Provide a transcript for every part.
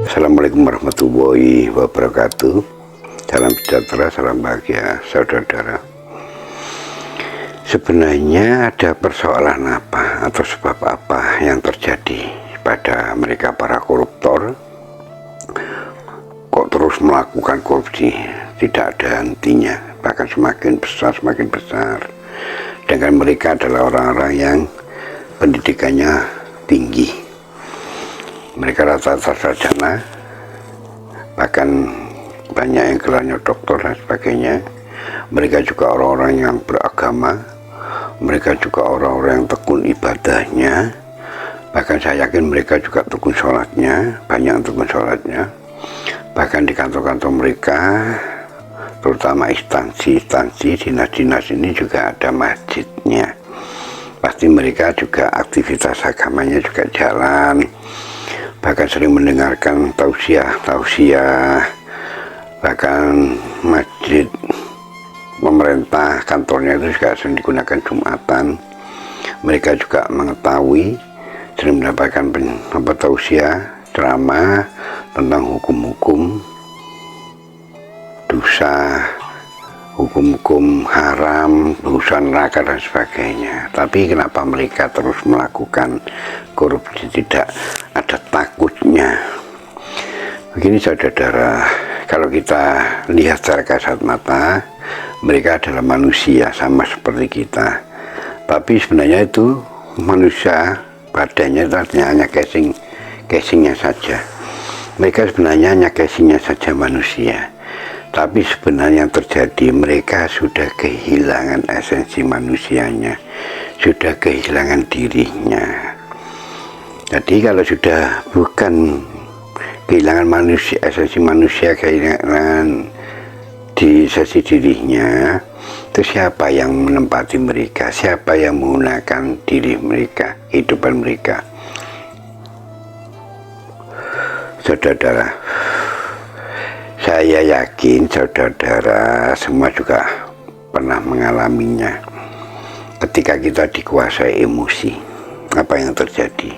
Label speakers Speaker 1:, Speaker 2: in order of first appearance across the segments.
Speaker 1: Assalamualaikum warahmatullahi wabarakatuh. Salam sejahtera, salam bahagia, saudara-saudara. Sebenarnya ada persoalan apa atau sebab apa yang terjadi pada mereka para koruptor kok terus melakukan korupsi, tidak ada hentinya, bahkan semakin besar, dengan mereka adalah orang-orang yang pendidikannya tinggi, mereka rata-rata sarjana, bahkan banyak yang gelarnya doktor dan sebagainya. Mereka juga orang-orang yang beragama, mereka juga orang-orang yang tekun ibadahnya, bahkan saya yakin mereka juga tekun sholatnya, banyak tekun sholatnya. Bahkan di kantor-kantor mereka, terutama instansi-instansi, dinas-dinas ini juga ada masjidnya. Pasti mereka juga aktivitas agamanya juga jalan, bahkan sering mendengarkan tausiah, bahkan masjid pemerintah kantornya itu juga sering digunakan Jumatan. Mereka juga mengetahui, sering mendapatkan tausiah, ceramah tentang hukum-hukum dosa, hukum-hukum haram, dosa neraka dan sebagainya. Tapi kenapa mereka terus melakukan korupsi, tidak ada takutnya? Begini saudara, kalau kita lihat secara kasat mata, mereka adalah manusia sama seperti kita. Tapi sebenarnya itu manusia, badannya itu artinya hanya casingnya saja. Mereka sebenarnya hanya casingnya saja manusia. Tapi sebenarnya yang terjadi, mereka sudah kehilangan esensi manusianya, sudah kehilangan dirinya. Jadi kalau sudah bukan kehilangan manusia, esensi manusia, kehilangan di sisi dirinya, itu siapa yang menempati mereka, siapa yang menggunakan diri mereka, kehidupan mereka? Saudara, saya yakin saudara semua juga pernah mengalaminya. Ketika kita dikuasai emosi, apa yang terjadi?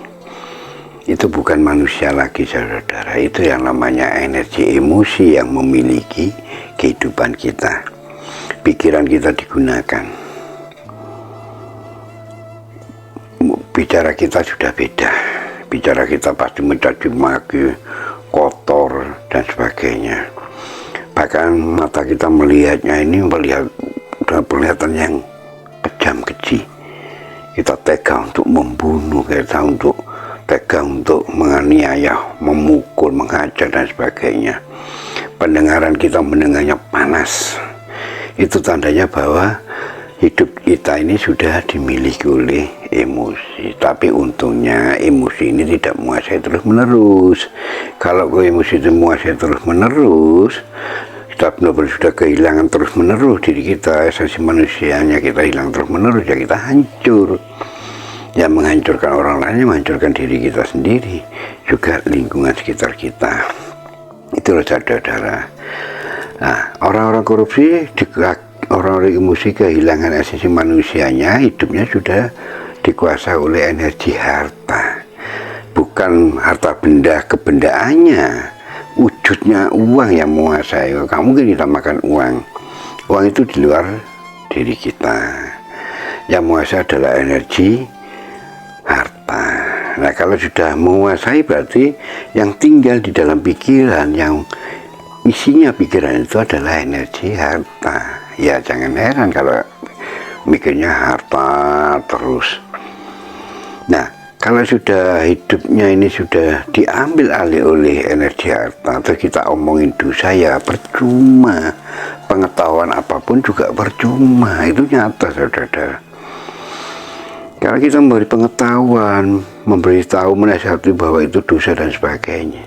Speaker 1: Itu bukan manusia lagi saudara, itu yang namanya energi emosi yang memiliki kehidupan kita. Pikiran kita digunakan, bicara kita sudah beda, bicara kita pasti mencaci maki, kotor dan sebagainya. Bahkan mata kita melihatnya ini melihat dengan penglihatan yang kejam keji. Kita tega untuk membunuh, kita tega untuk menganiaya, memukul, menghajar dan sebagainya. Pendengaran kita mendengarnya panas. Itu tandanya bahwa hidup kita ini sudah dimiliki oleh emosi. Tapi untungnya emosi ini tidak menguasai terus menerus. Kalau emosi itu menguasai terus menerus, kita benar-benar sudah kehilangan terus menerus diri kita, esensi manusianya kita hilang terus menerus, ya kita hancur. Yang menghancurkan orang lain, menghancurkan diri kita sendiri, juga lingkungan sekitar kita. Itulah saudara. Nah, orang-orang korupsi, orang-orang emosi kehilangan esensi manusianya, hidupnya sudah dikuasai oleh energi harta. Bukan harta benda kebendaannya, wujudnya uang yang menguasai. Kamu mungkin kita makan uang itu di luar diri kita. Yang menguasai adalah energi harta. Nah, kalau sudah menguasai berarti yang tinggal di dalam pikiran, yang isinya pikiran itu adalah energi harta. Ya jangan heran kalau mikirnya harta terus. Nah, kalau sudah hidupnya ini sudah diambil alih oleh energi harta, terus kita omongin dosa, ya percuma. Pengetahuan apapun juga percuma. Itu nyata saudara. Kalau kita memberi pengetahuan, memberitahu, menasihati bahwa itu dosa dan sebagainya,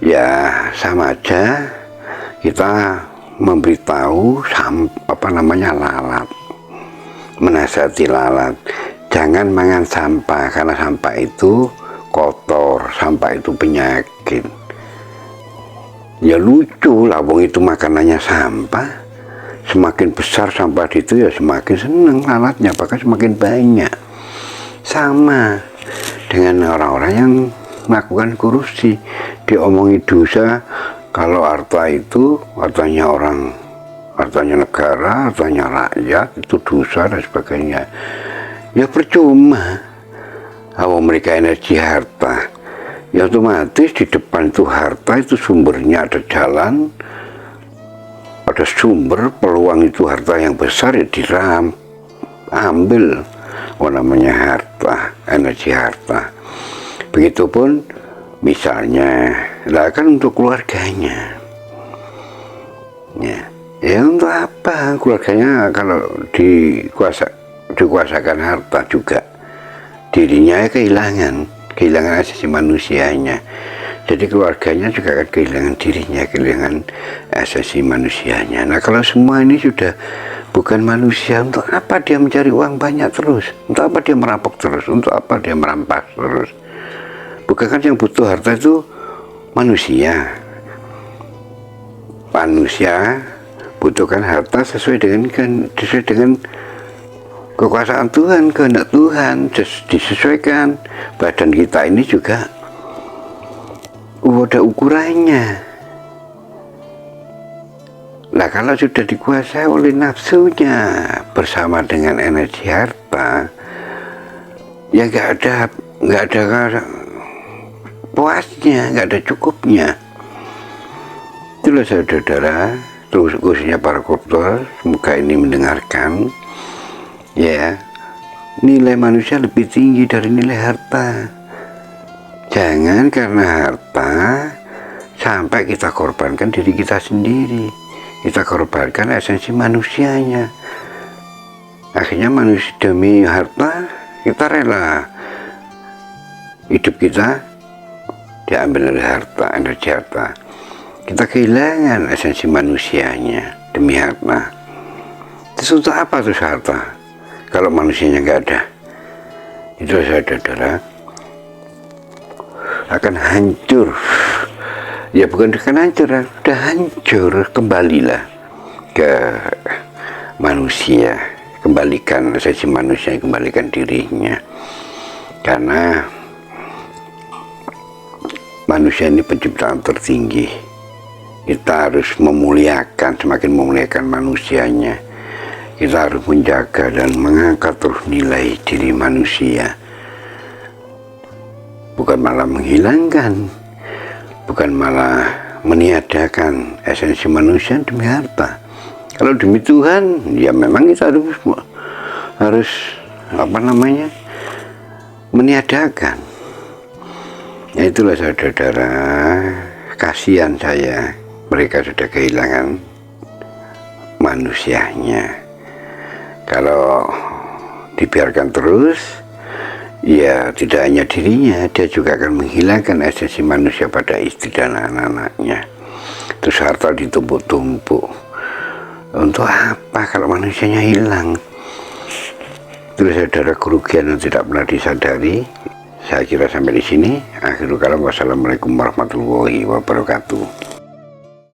Speaker 1: ya sama aja kita memberitahu lalat, menasihati lalat. Jangan makan sampah, karena sampah itu kotor, sampah itu penyakit. Ya lucu lah, wong itu makanannya sampah. Semakin besar sampah itu ya semakin senang lalatnya, bahkan semakin banyak. Sama dengan orang-orang yang melakukan korupsi, diomongi dosa kalau harta itu hartanya orang, hartanya negara, hartanya rakyat itu dosa dan sebagainya. Ya percuma. Kalau mereka energi harta, ya otomatis di depan itu harta, itu sumbernya ada jalan, ada sumber peluang itu harta yang besar ya ambil. Namanya harta, energi harta. Begitupun misalnya, lah kan untuk keluarganya. Ya untuk apa keluarganya kalau dikuasakan harta juga, dirinya kehilangan asasi manusianya. Jadi keluarganya juga akan kehilangan dirinya, kehilangan asasi manusianya. Nah kalau semua ini sudah bukan manusia, untuk apa dia mencari uang banyak terus? Untuk apa dia merampok terus? Untuk apa dia merampas terus? Bukankah yang butuh harta itu manusia? Manusia butuhkan harta sesuai dengan kekuasaan Tuhan, kehendak Tuhan, disesuaikan. Badan kita ini juga ada ukurannya. Nah kalau sudah dikuasai oleh nafsunya bersama dengan energi harta, ya nggak ada puasnya, nggak ada cukupnya. Itulah saudara, terus khususnya para koruptor, semoga ini mendengarkan, ya nilai manusia lebih tinggi dari nilai harta. Jangan karena harta sampai kita korbankan diri kita sendiri, kita korbankan esensi manusianya. Akhirnya manusia demi harta kita rela hidup kita diambil oleh harta, energi harta. Kita kehilangan esensi manusianya demi harta. Terus untuk apa terus harta kalau manusianya nggak ada? Itu saudara akan hancur. Ya bukan hancur, sudah hancur. Kembalilah ke manusia, kembalikan esensi manusia, kembalikan dirinya. Karena manusia ini penciptaan tertinggi. Kita harus memuliakan, semakin memuliakan manusianya. Kita harus menjaga dan mengangkat terus nilai diri manusia. Bukan malah menghilangkan, bukan malah meniadakan esensi manusia demi harta. Kalau demi Tuhan, ya memang kita harus meniadakan. Ya itulah saudara, kasihan saya, mereka sudah kehilangan manusianya. Kalau dibiarkan terus, ya tidak hanya dirinya, dia juga akan menghilangkan esensi manusia pada istri dan anak-anaknya. Terus harta ditumpuk-tumpuk. Untuk apa kalau manusianya hilang? Terus saudara, kerugian yang tidak pernah disadari. Saya kira sampai di sini. Akhirul kalam, wassalamualaikum warahmatullahi wabarakatuh.